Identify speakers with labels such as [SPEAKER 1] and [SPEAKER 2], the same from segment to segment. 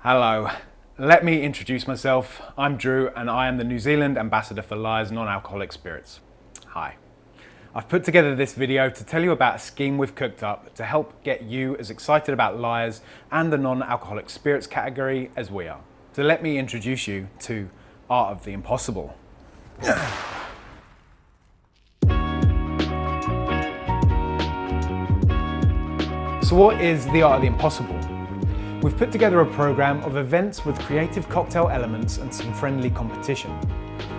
[SPEAKER 1] Hello, let me introduce myself. I'm Drew and I am the New Zealand Ambassador for Lyre's non-alcoholic spirits. Hi. I've put together this video to tell you about a scheme we've cooked up to help get you as excited about Lyre's and the non-alcoholic spirits category as we are. So let me introduce you to Art of the Impossible. So what is the Art of the Impossible? We've put together a programme of events with creative cocktail elements and some friendly competition.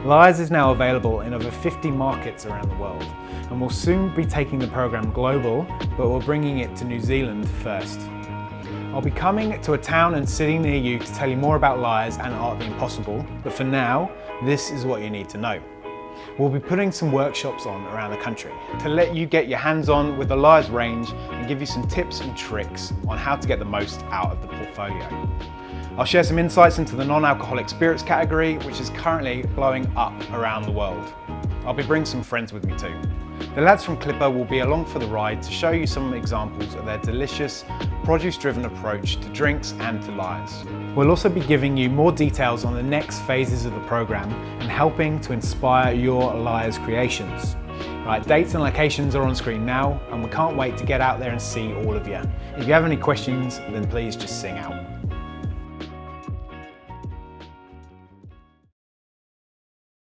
[SPEAKER 1] Lyre's is now available in over 50 markets around the world, and we'll soon be taking the programme global, but we're bringing it to New Zealand first. I'll be coming to a town and city near you to tell you more about Lyre's and Art of the Impossible, but for now, this is what you need to know. We'll be putting some workshops on around the country to let you get your hands on with the Lyre's range and give you some tips and tricks on how to get the most out of the portfolio. I'll share some insights into the non-alcoholic spirits category, which is currently blowing up around the world. I'll be bringing some friends with me too. The lads from Clipper will be along for the ride to show you some examples of their delicious, produce-driven approach to drinks and to Lyre's. We'll also be giving you more details on the next phases of the programme and helping to inspire your Lyre's creations. Right, dates and locations are on screen now, and we can't wait to get out there and see all of you. If you have any questions, then please just sing out.